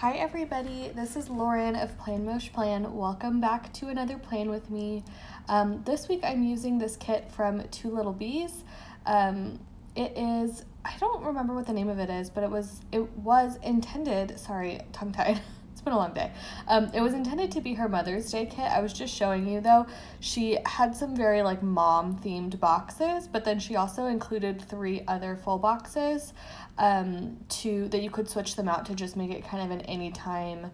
Hi everybody, this is Lauren of planmoshplan. Welcome back to another plan with me. This week I'm using this kit from Lil Bees. It is, I don't remember what the name of it is, but it was intended, sorry, tongue-tied. It's been a long day. It was intended to be her Mother's Day kit. I was just showing you though. She had some very like mom themed boxes, but then she also included 3 other full boxes that you could switch them out to just make it kind of an anytime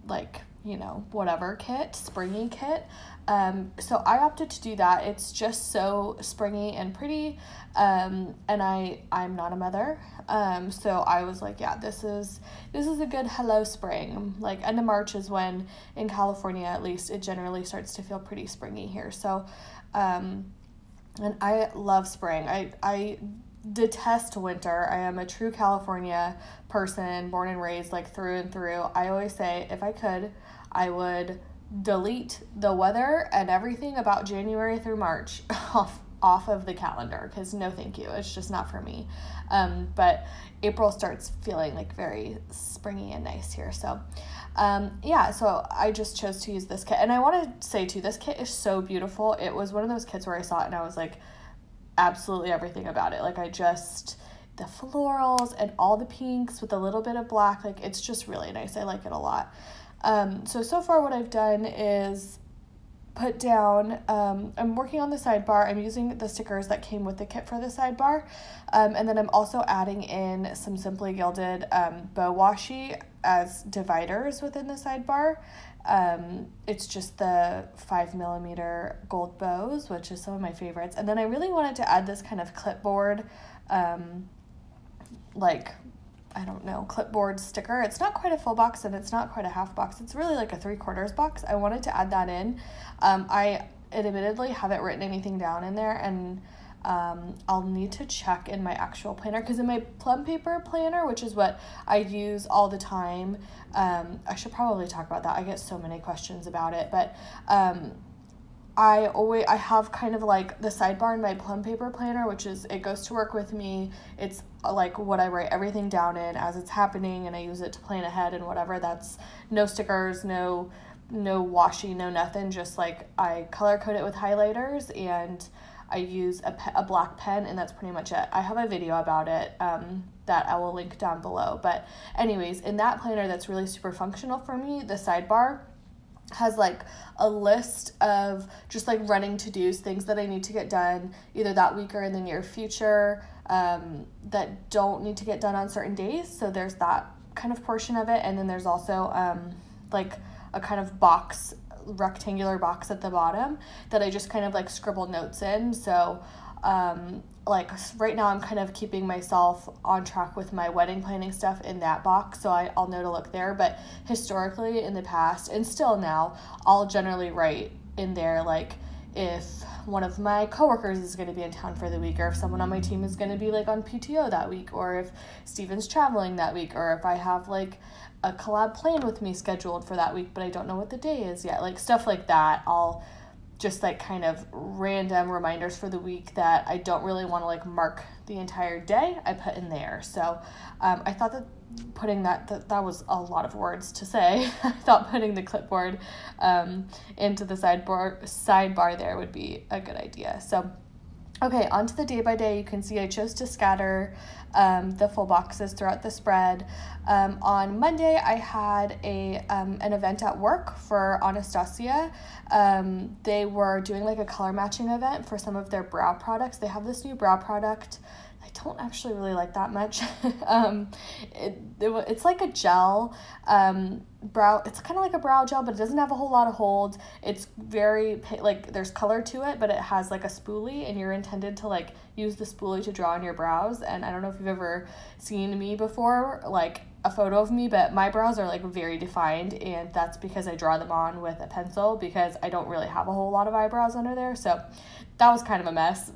like, you know, whatever kit, springy kit. So I opted to do that. It's just so springy and pretty. And I'm not a mother. So I was like, yeah, this is a good hello spring. Like end of March is when in California, at least, it generally starts to feel pretty springy here. So, and I love spring. I detest winter. I am a true California person, born and raised like through and through. I always say if I could, I would delete the weather and everything about January through March off of the calendar, because no thank you, it's just not for me. But April starts feeling like very springy and nice here. So yeah, so I just chose to use this kit. And I want to say too, this kit is so beautiful. It was one of those kits where I saw it and I was like, absolutely everything about it. Like the florals and all the pinks with a little bit of black, like it's just really nice. I like it a lot. So far what I've done is put down, I'm working on the sidebar. I'm using the stickers that came with the kit for the sidebar. And then I'm also adding in some Simply Gilded bow washi as dividers within the sidebar. It's just the 5mm gold bows, which is some of my favorites. And then I really wanted to add this kind of clipboard, like, I don't know, clipboard sticker. It's not quite a full box and it's not quite a half box. It's really like a 3/4 box. I wanted to add that in. I admittedly haven't written anything down in there, and I'll need to check in my actual planner, because in my plum paper planner, which is what I use all the time, I should probably talk about that. I get so many questions about it, but I have kind of like the sidebar in my plum paper planner, which is, it goes to work with me. It's like what I write everything down in as it's happening, and I use it to plan ahead and whatever. That's no stickers, no washi, no nothing. Just like I color code it with highlighters, and I use a black pen, and that's pretty much it. I have a video about it that I will link down below. But anyways, in that planner that's really super functional for me, the sidebar has like a list of just like running to-dos, things that I need to get done either that week or in the near future that don't need to get done on certain days. So there's that kind of portion of it. And then there's also like a kind of box, rectangular box at the bottom that I just kind of like scribble notes in. So like right now I'm kind of keeping myself on track with my wedding planning stuff in that box, so I'll know to look there. But historically in the past, and still now, I'll generally write in there like if one of my coworkers is going to be in town for the week, or if someone on my team is going to be like on PTO that week, or if Steven's traveling that week, or if I have like a collab plan with me scheduled for that week but I don't know what the day is yet, like stuff like that. I'll just like kind of random reminders for the week that I don't really want to like mark the entire day, I put in there. So I thought that putting that was a lot of words to say. I thought putting the clipboard into the sidebar there would be a good idea. So okay, on to the day by day. You can see I chose to scatter the full boxes throughout the spread. On Monday, I had an event at work for Anastasia. They were doing like a color matching event for some of their brow products. They have this new brow product I don't actually really like that much. It's like a gel brow. It's kind of like a brow gel, but it doesn't have a whole lot of hold. It's very like there's color to it, but it has like a spoolie, and you're intended to like use the spoolie to draw on your brows. And I don't know if you've ever seen me before, like a photo of me, but my brows are like very defined, and that's because I draw them on with a pencil because I don't really have a whole lot of eyebrows under there. So that was kind of a mess.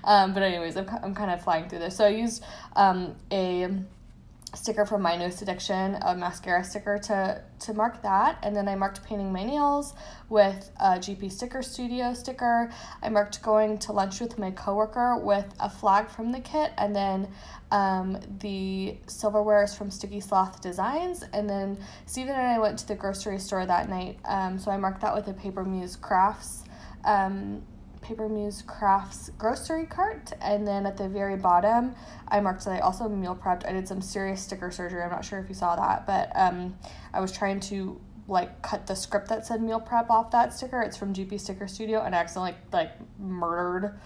But anyways, I'm kind of flying through this. So I used a sticker from My Newest Addiction, a mascara sticker to mark that. And then I marked painting my nails with a GP Sticker Studio sticker. I marked going to lunch with my coworker with a flag from the kit, and then the silverware is from Sticky Sloth Designs. And then Steven and I went to the grocery store that night, so I marked that with a Paper Muse Crafts grocery cart. And then at the very bottom I marked that I also meal prepped. I did some serious sticker surgery. I'm not sure if you saw that, but I was trying to like cut the script that said meal prep off that sticker. It's from GP Sticker Studio, and I accidentally murdered,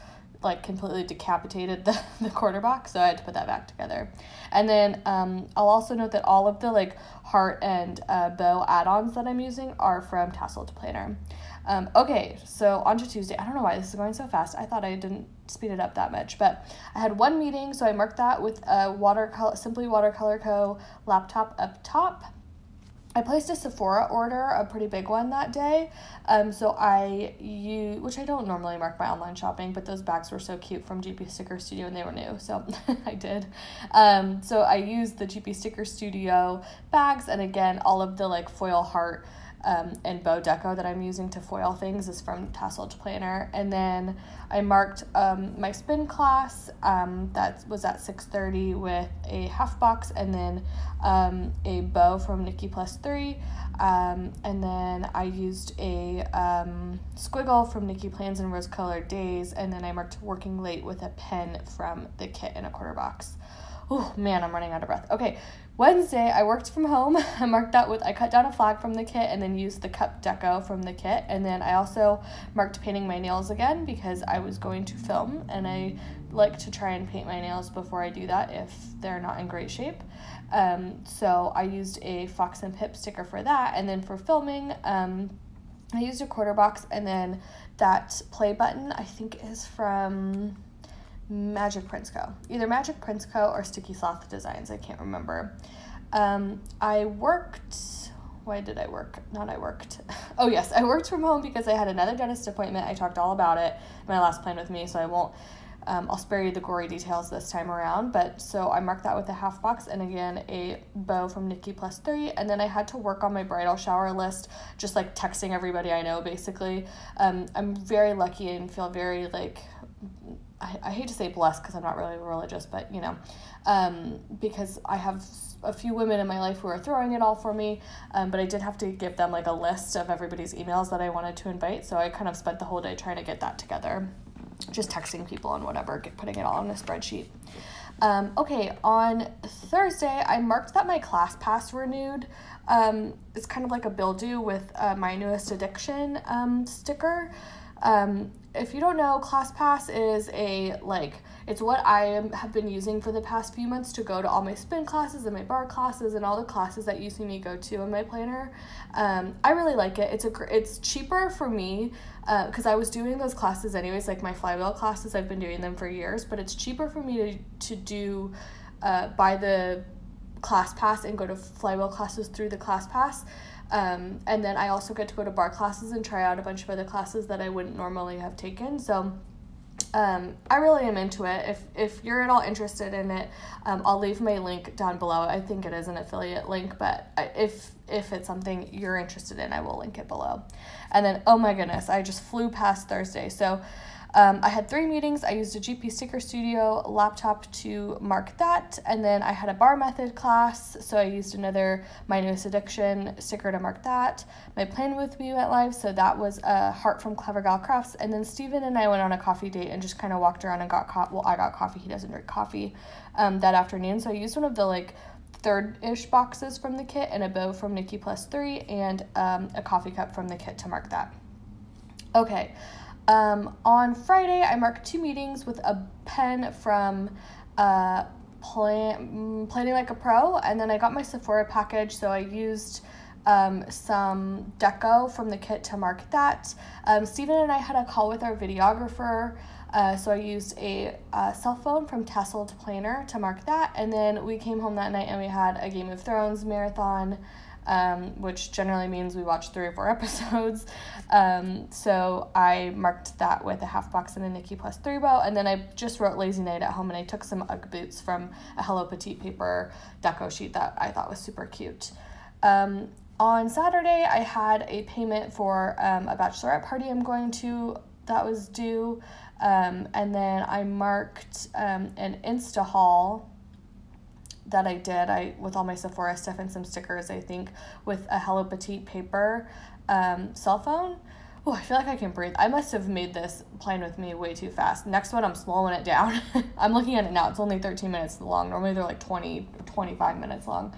completely decapitated the quarter box, so I had to put that back together. And then I'll also note that all of the heart and bow add-ons that I'm using are from Tasseled Planner. Okay, so on to Tuesday. I don't know why this is going so fast. I thought I didn't speed it up that much, but I had one meeting, so I marked that with a Simply Watercolor Co. laptop up top. I placed a Sephora order, a pretty big one that day, so which I don't normally mark my online shopping, but those bags were so cute from GP Sticker Studio and they were new, so I did. So I used the GP Sticker Studio bags, and again, all of the foil heart and bow deco that I'm using to foil things is from Tasseled Planner. And then I marked my spin class that was at 6:30 with a half box, and then a bow from Nikki Plus 3, and then I used a squiggle from Nikki Plans and Rose Colored Days, and then I marked working late with a pen from the kit in a quarter box. Oh man, I'm running out of breath. Okay, Wednesday I worked from home. I marked that with, I cut down a flag from the kit and then used the cup deco from the kit. And then I also marked painting my nails again because I was going to film, and I like to try and paint my nails before I do that if they're not in great shape. So I used a Fox and Pip sticker for that. And then for filming, I used a quarter box, and then that play button I think is from Magic Prints Co. Either Magic Prints Co. or Sticky Sloth Designs. I can't remember. I worked. Why did I work? I worked from home because I had another dentist appointment. I talked all about it in my last plan with me, so I won't. I'll spare you the gory details this time around. But so I marked that with a half box, and again a bow from Nikki Plus 3. And then I had to work on my bridal shower list, just texting everybody I know basically. I'm very lucky and feel very I hate to say blessed because I'm not really religious, but because I have a few women in my life who are throwing it all for me, but I did have to give them a list of everybody's emails that I wanted to invite, so I kind of spent the whole day trying to get that together, just texting people and whatever, putting it all in a spreadsheet. Okay, on Thursday, I marked that my ClassPass renewed. It's kind of like a bill due with My Newest Addiction sticker. If you don't know, ClassPass is it's what I have been using for the past few months to go to all my spin classes and my bar classes and all the classes that you see me go to in my planner. I really like it. It's cheaper for me because I was doing those classes anyways, my flywheel classes. I've been doing them for years, but it's cheaper for me to do buy the ClassPass and go to flywheel classes through the ClassPass. And then I also get to go to bar classes and try out a bunch of other classes that I wouldn't normally have taken. So I really am into it. If you're at all interested in it, I'll leave my link down below. I think it is an affiliate link, but if it's something you're interested in, I will link it below. And then, oh my goodness, I just flew past Thursday. So I had 3 meetings. I used a GP Sticker Studio laptop to mark that, and then I had a bar method class, so I used another My Newest Addiction sticker to mark that. My plan with me went live, so that was a heart from Clever Gal Crafts, and then Steven and I went on a coffee date and just kind of walked around and got I got coffee. He doesn't drink coffee that afternoon, so I used one of the third-ish boxes from the kit and a bow from Nikki Plus 3 and a coffee cup from the kit to mark that. Okay. On Friday, I marked 2 meetings with a pen from Planning Like a Pro, and then I got my Sephora package, so I used some deco from the kit to mark that. Steven and I had a call with our videographer, so I used a cell phone from Tasseled Planner to mark that, and then we came home that night and we had a Game of Thrones marathon, which generally means we watched 3 or 4 episodes. So I marked that with a half box and a Nikki Plus 3 bow, and then I just wrote Lazy Night at home, and I took some Ugg boots from a Hello Petite paper deco sheet that I thought was super cute. On Saturday, I had a payment for a bachelorette party I'm going to that was due, and then I marked an Insta haul that I did with all my Sephora stuff and some stickers, I think, with a Hello Petite paper cell phone. Oh, I feel like I can breathe. I must have made this plan with me way too fast. Next one, I'm slowing it down. I'm looking at it now. It's only 13 minutes long. Normally they're like 20, 25 minutes long.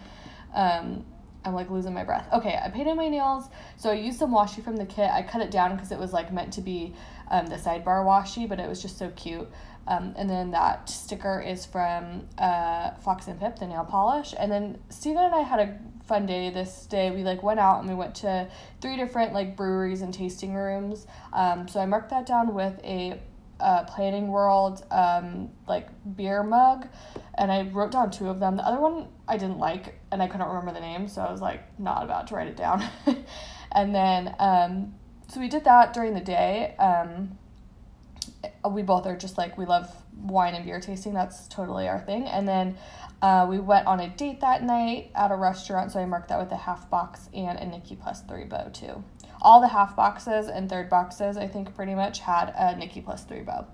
I'm like losing my breath. Okay, I painted my nails. So I used some washi from the kit. I cut it down because it was like meant to be the sidebar washi, but it was just so cute. And then that sticker is from Fox and Pip, the nail polish. And then Steven and I had a fun day this day. We like went out and we went to 3 different like breweries and tasting rooms. So I marked that down with a Planning World like beer mug, and I wrote down 2 of them. The other one I didn't like, and I couldn't remember the name, so I was like not about to write it down. And then so we did that during the day. We both are just like, we love wine and beer tasting. That's totally our thing. And then we went on a date that night at a restaurant, so I marked that with a half box and a Nikki Plus 3 bow too. All the half boxes and third boxes, I think, pretty much had a Nikki Plus 3 bow.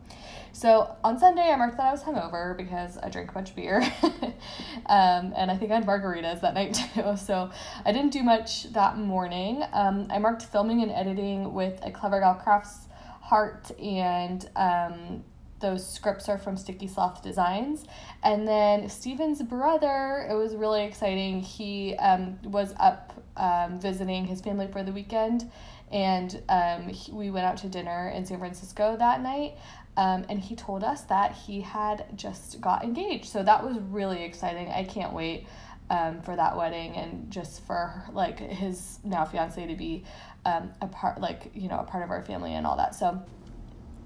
So on Sunday, I marked that I was hungover because I drank a bunch of beer. And I think I had margaritas that night too. So I didn't do much that morning. I marked filming and editing with a Clever Gal Crafts heart, and those scripts are from Sticky Sloth Designs. And then Steven's brother, it was really exciting. He was up visiting his family for the weekend, and we went out to dinner in San Francisco that night, and he told us that he had just got engaged. So that was really exciting. I can't wait for that wedding, and just for like his now fiance to be a part, like, you know, a part of our family and all that. So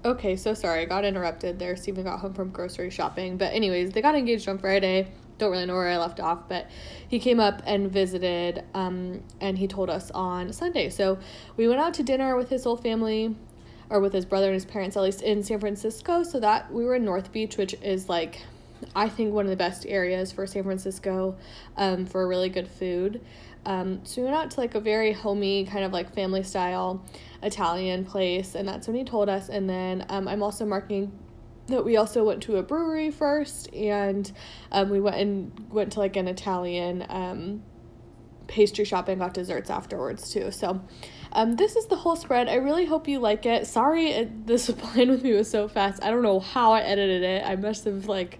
okay, so sorry, I got interrupted there. Steven got home from grocery shopping. But anyways, they got engaged on Friday. Don't really know where I left off, but he came up and visited, and he told us on Sunday. So we went out to dinner with his whole family, or with his brother and his parents, at least, in San Francisco. So that we were in North Beach, which is like, I think, one of the best areas for San Francisco for really good food. So we went out to like a very homey kind of like family style Italian place, and that's when he told us. And then I'm also marking that we also went to a brewery first, and we went to like an Italian pastry shop and got desserts afterwards too. So this is the whole spread. I really hope you like it. Sorry this plan with me was so fast. I don't know how I edited it. I must have like,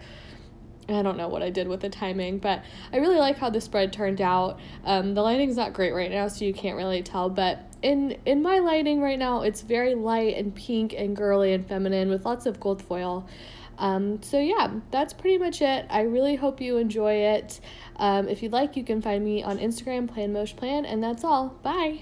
I don't know what I did with the timing, but I really like how the spread turned out. The lighting's not great right now, so you can't really tell, but in my lighting right now, it's very light and pink and girly and feminine with lots of gold foil. So yeah, that's pretty much it. I really hope you enjoy it. If you'd like, you can find me on Instagram, planmoshplan, and that's all. Bye!